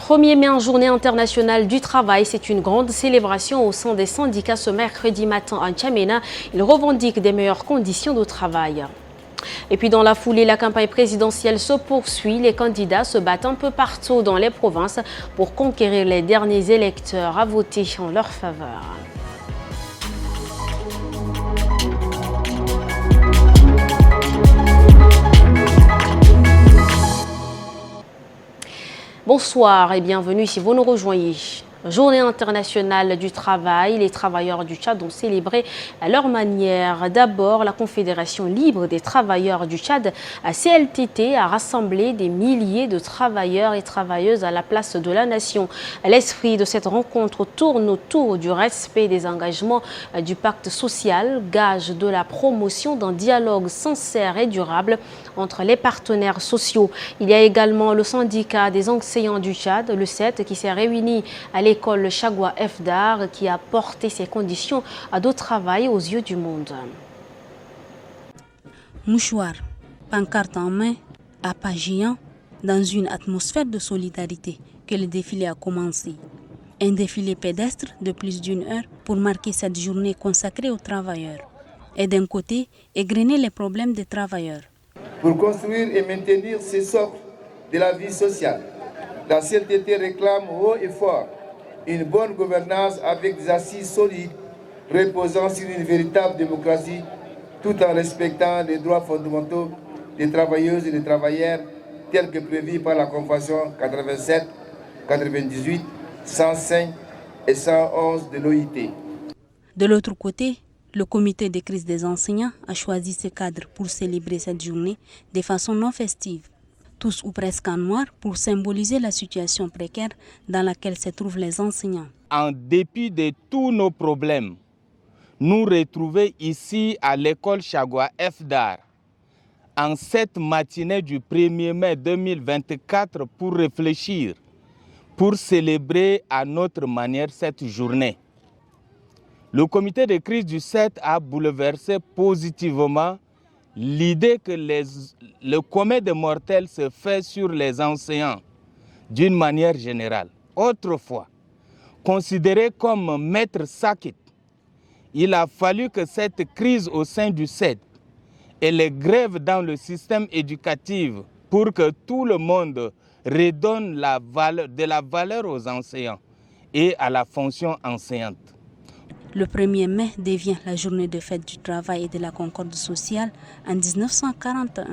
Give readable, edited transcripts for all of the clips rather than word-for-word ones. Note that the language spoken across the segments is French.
1er mai en journée internationale du travail, c'est une grande célébration au sein des syndicats ce mercredi matin en N'Djamena. Ils revendiquent des meilleures conditions de travail. Et puis dans la foulée, la campagne présidentielle se poursuit. Les candidats se battent un peu partout dans les provinces pour conquérir les derniers électeurs à voter en leur faveur. Bonsoir et bienvenue si vous nous rejoignez. Journée internationale du travail, les travailleurs du Tchad ont célébré à leur manière. D'abord, la Confédération libre des travailleurs du Tchad, CLTT, a rassemblé des milliers de travailleurs et travailleuses à la place de la nation. L'esprit de cette rencontre tourne autour du respect des engagements du pacte social, gage de la promotion d'un dialogue sincère et durable entre les partenaires sociaux. Il y a également le syndicat des enseignants du Tchad, le SET, qui s'est réuni à l'école Chagua FDAR, qui a porté ses conditions de travail aux yeux du monde. Mouchoir, pancarte en main, appât géant, dans une atmosphère de solidarité que le défilé a commencé. Un défilé pédestre de plus d'une heure pour marquer cette journée consacrée aux travailleurs. Et d'un côté, égrener les problèmes des travailleurs. Pour construire et maintenir ces socles de la vie sociale, la CLTT réclame haut et fort une bonne gouvernance avec des assises solides reposant sur une véritable démocratie tout en respectant les droits fondamentaux des travailleuses et des travailleurs tels que prévus par la Convention 87, 98, 105 et 111 de l'OIT. De l'autre côté, le comité de crise des enseignants a choisi ce cadre pour célébrer cette journée de façon non festive. Tous ou presque en noir pour symboliser la situation précaire dans laquelle se trouvent les enseignants. En dépit de tous nos problèmes, nous retrouver ici à l'école Chagua FDAR en cette matinée du 1er mai 2024 pour réfléchir, pour célébrer à notre manière cette journée. Le comité de crise du 7 a bouleversé positivement l'idée que le commun des mortels se fait sur les enseignants d'une manière générale. Autrefois, considéré comme maître Sakit, il a fallu que cette crise au sein du CED et les grèves dans le système éducatif pour que tout le monde redonne de la valeur aux enseignants et à la fonction enseignante. Le 1er mai devient la journée de fête du travail et de la concorde sociale en 1941.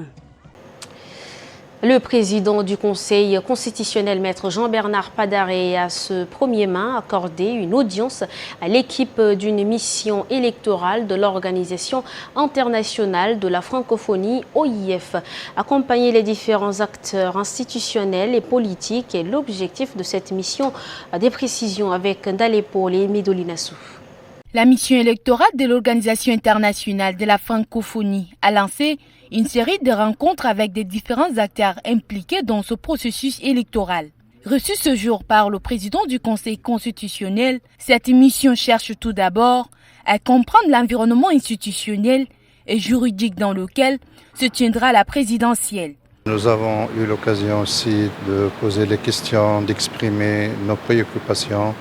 Le président du Conseil constitutionnel, Maître Jean-Bernard Padaré, a ce 1er mai accordé une audience à l'équipe d'une mission électorale de l'Organisation internationale de la francophonie, OIF. Accompagner les différents acteurs institutionnels et politiques est l'objectif de cette mission. Des précisions avec Ndalepo et Midolinassou. La mission électorale de l'Organisation internationale de la francophonie a lancé une série de rencontres avec des différents acteurs impliqués dans ce processus électoral. Reçue ce jour par le président du Conseil constitutionnel, cette mission cherche tout d'abord à comprendre l'environnement institutionnel et juridique dans lequel se tiendra la présidentielle. Nous avons eu l'occasion aussi de poser les questions, d'exprimer nos préoccupations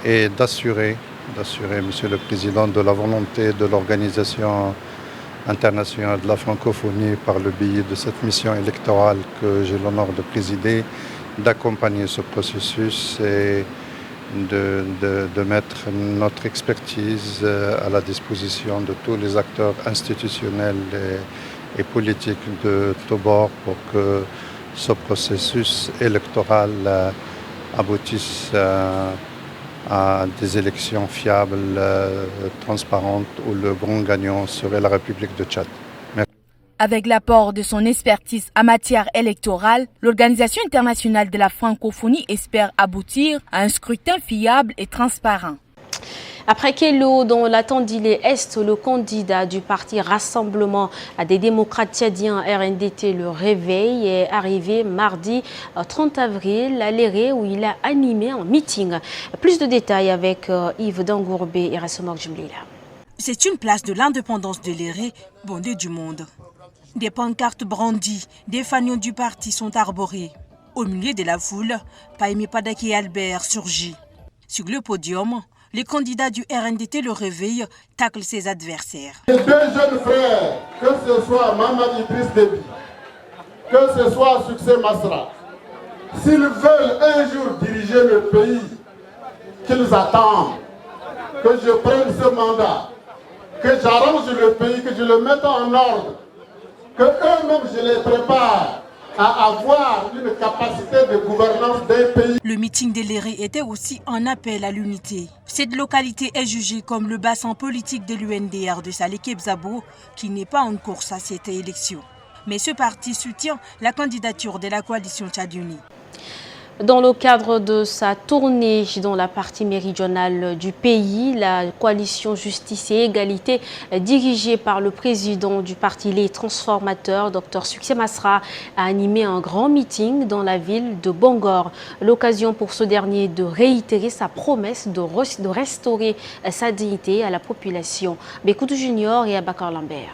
et d'assurer, Monsieur le Président, de la volonté de l'Organisation internationale de la francophonie par le biais de cette mission électorale que j'ai l'honneur de présider, d'accompagner ce processus et de mettre notre expertise à la disposition de tous les acteurs institutionnels et politiques de tous bords pour que ce processus électoral aboutisse à des élections fiables, transparentes, où le grand gagnant serait la République de Tchad. Merci. Avec l'apport de son expertise en matière électorale, l'Organisation internationale de la francophonie espère aboutir à un scrutin fiable et transparent. Après Kello, dont la Tandilé Est, le candidat du parti Rassemblement des démocrates tchadiens RNDT, le Réveil, est arrivé mardi 30 avril à Léré où il a animé un meeting. Plus de détails avec Yves Dangourbé et Rassemok Jumlila. C'est une place de l'indépendance de Léré, bondée du monde. Des pancartes brandies, des fanions du parti sont arborés. Au milieu de la foule, Pahimi Padaki Albert surgit. Sur le podium, les candidats du RNDT Le Réveil taclent ses adversaires. Les deux jeunes frères, que ce soit Mamadou Idriss Déby, que ce soit Succès Masra, s'ils veulent un jour diriger le pays, qu'ils attendent que je prenne ce mandat, que j'arrange le pays, que je le mette en ordre, que eux-mêmes je les prépare à avoir une capacité de gouvernance d'un pays. Le meeting de l'Éré était aussi un appel à l'unité. Cette localité est jugée comme le bassin politique de l'UNDR de Saleh Kebzabo, qui n'est pas en course à cette élection. Mais ce parti soutient la candidature de la coalition Tchad Uni. Dans le cadre de sa tournée dans la partie méridionale du pays, la coalition Justice et Égalité, dirigée par le président du parti Les Transformateurs, Dr Succès Masra, a animé un grand meeting dans la ville de Bangor. L'occasion pour ce dernier de réitérer sa promesse de restaurer sa dignité à la population. Békoutou Junior et Abakar Lambert.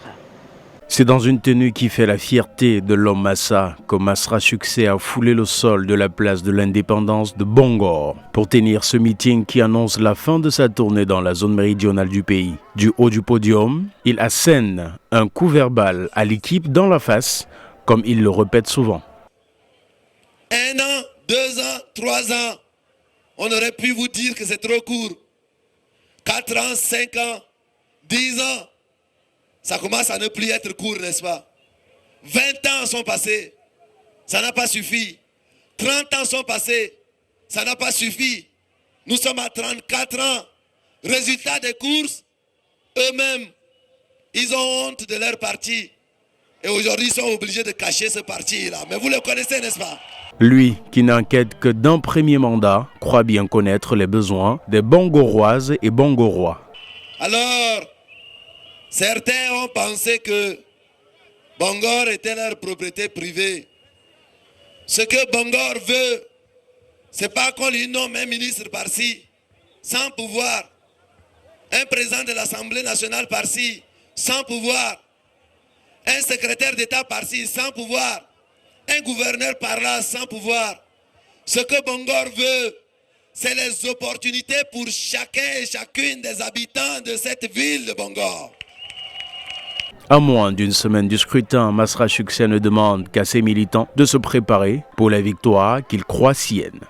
C'est dans une tenue qui fait la fierté de l'homme Massa que Masra Succès a foulé le sol de la place de l'indépendance de Bangor pour tenir ce meeting qui annonce la fin de sa tournée dans la zone méridionale du pays. Du haut du podium, il assène un coup verbal à l'équipe dans la face, comme il le répète souvent. 1 an, 2 ans, 3 ans, on aurait pu vous dire que c'est trop court. 4 ans, 5 ans, 10 ans. Ça commence à ne plus être court, n'est-ce pas? 20 ans sont passés, ça n'a pas suffi. 30 ans sont passés, ça n'a pas suffi. Nous sommes à 34 ans. Résultat des courses, eux-mêmes, ils ont honte de leur parti. Et aujourd'hui, ils sont obligés de cacher ce parti-là. Mais vous le connaissez, n'est-ce pas? Lui, qui n'enquête que d'un premier mandat, croit bien connaître les besoins des Bangoroises et Bangorois. Alors, certains ont pensé que Bangor était leur propriété privée. Ce que Bangor veut, c'est pas qu'on lui nomme un ministre par-ci, sans pouvoir, un président de l'Assemblée nationale par-ci, sans pouvoir, un secrétaire d'État par-ci, sans pouvoir, un gouverneur par-là, sans pouvoir. Ce que Bangor veut, c'est les opportunités pour chacun et chacune des habitants de cette ville de Bangor. À moins d'une semaine du scrutin, Masra Succès ne demande qu'à ses militants de se préparer pour la victoire qu'il croit sienne.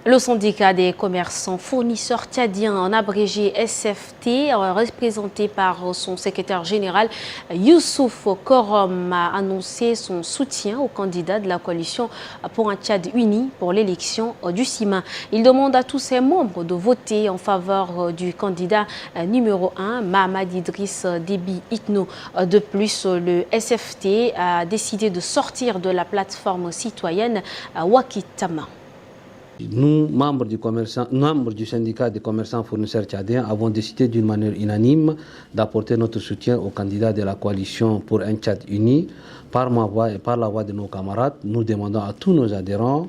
Le syndicat des commerçants fournisseurs tchadiens, en abrégé SFT, représenté par son secrétaire général Youssouf Korom, a annoncé son soutien au candidat de la coalition pour un Tchad uni pour l'élection du CIMA. Il demande à tous ses membres de voter en faveur du candidat numéro 1, Mamadou Idriss Déby Itno. De plus, le SFT a décidé de sortir de la plateforme citoyenne Wakitama. Nous, membres du syndicat des commerçants fournisseurs tchadiens, avons décidé d'une manière unanime d'apporter notre soutien au candidat de la coalition pour un Tchad uni. Par ma voix et par la voix de nos camarades, nous demandons à tous nos adhérents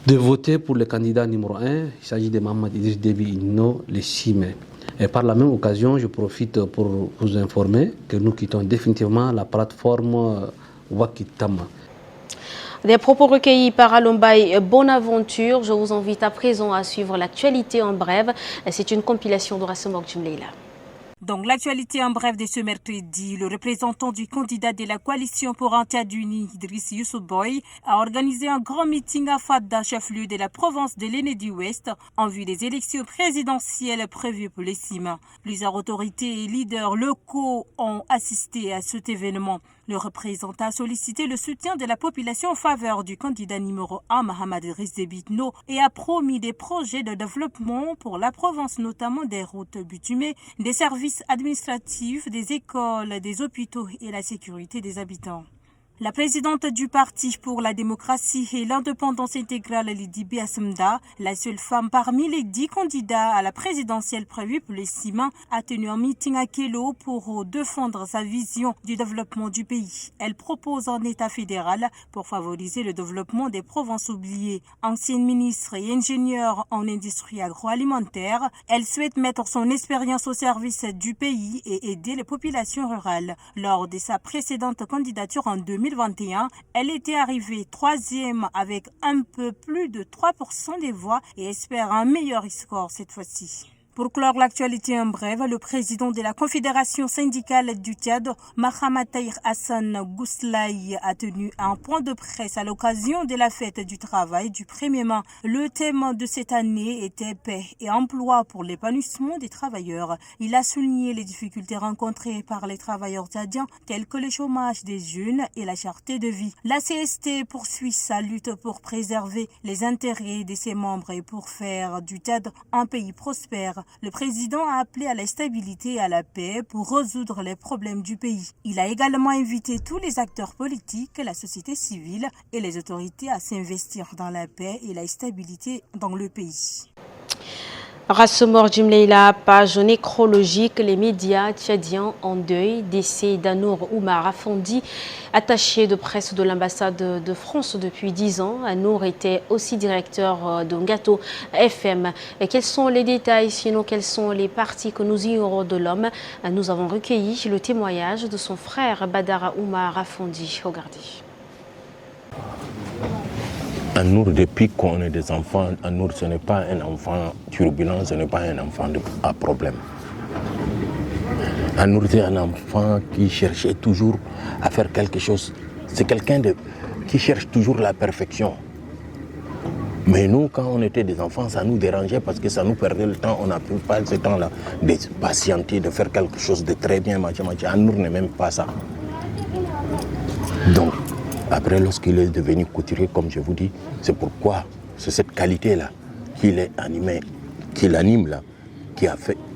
de voter pour le candidat numéro 1. Il s'agit de Mamadou Idriss Déby Itno le 6 mai. Et par la même occasion, je profite pour vous informer que nous quittons définitivement la plateforme Wakitama. Des propos recueillis par Alombaï Bonaventure. Je vous invite à présent à suivre l'actualité en bref. C'est une compilation de Rassemok Jumleila. Donc l'actualité en bref de ce mercredi, le représentant du candidat de la coalition pour un Tchad uni, Idriss Youssou Boy, a organisé un grand meeting à Fadda, chef-lieu de la province de l'Aîné du Ouest, en vue des élections présidentielles prévues pour les CIMA. Plusieurs autorités et leaders locaux ont assisté à cet événement. Le représentant a sollicité le soutien de la population en faveur du candidat numéro 1, Mamadou Idriss Déby Itno, et a promis des projets de développement pour la province, notamment des routes bitumées, des services administratifs, des écoles, des hôpitaux et la sécurité des habitants. La présidente du Parti pour la démocratie et l'indépendance intégrale, Lydie Biasmda, la seule femme parmi les 10 candidats à la présidentielle prévue pour les CIMA, a tenu un meeting à Kélo pour défendre sa vision du développement du pays. Elle propose un État fédéral pour favoriser le développement des provinces oubliées. Ancienne ministre et ingénieure en industrie agroalimentaire, elle souhaite mettre son expérience au service du pays et aider les populations rurales. Lors de sa précédente candidature en 2000, 2021, elle était arrivée 3e avec un peu plus de 3% des voix et espère un meilleur score cette fois-ci. Pour clore l'actualité en bref, le président de la Confédération syndicale du Tchad, Mahama Tahir Hassan Gousslaï, a tenu un point de presse à l'occasion de la fête du travail du 1er mai. Le thème de cette année était paix et emploi pour l'épanouissement des travailleurs. Il a souligné les difficultés rencontrées par les travailleurs tchadiens, telles que le chômage des jeunes et la cherté de vie. La CST poursuit sa lutte pour préserver les intérêts de ses membres et pour faire du Tchad un pays prospère. Le président a appelé à la stabilité et à la paix pour résoudre les problèmes du pays. Il a également invité tous les acteurs politiques, la société civile et les autorités à s'investir dans la paix et la stabilité dans le pays. Rassemor Jimleila, page nécrologique, les médias tchadiens en deuil, décès d'Anour Oumar Afondi, attaché de presse de l'ambassade de France depuis 10 ans. Anour était aussi directeur de Ngato FM. Et quels sont les détails, sinon quelles sont les parties que nous ignorons de l'homme? Nous avons recueilli le témoignage de son frère Badara Oumar Afondi. Regardez. Anour, depuis qu'on est des enfants, Anour, ce n'est pas un enfant turbulent, ce n'est pas un enfant à problème. Anour, c'est un enfant qui cherchait toujours à faire quelque chose. C'est quelqu'un qui cherche toujours la perfection. Mais nous, quand on était des enfants, ça nous dérangeait parce que ça nous perdait le temps. On n'a plus pas ce temps-là de patienter, de faire quelque chose de très bien. Anour n'est même pas ça. Donc, après, lorsqu'il est devenu couturier, comme je vous dis, c'est pourquoi, c'est cette qualité-là qu'il est animé, qu'il anime là,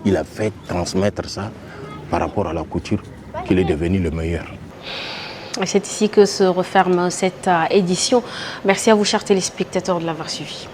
il a fait transmettre ça par rapport à la couture, qu'il est devenu le meilleur. C'est ici que se referme cette édition. Merci à vous, chers téléspectateurs, de l'avoir suivi.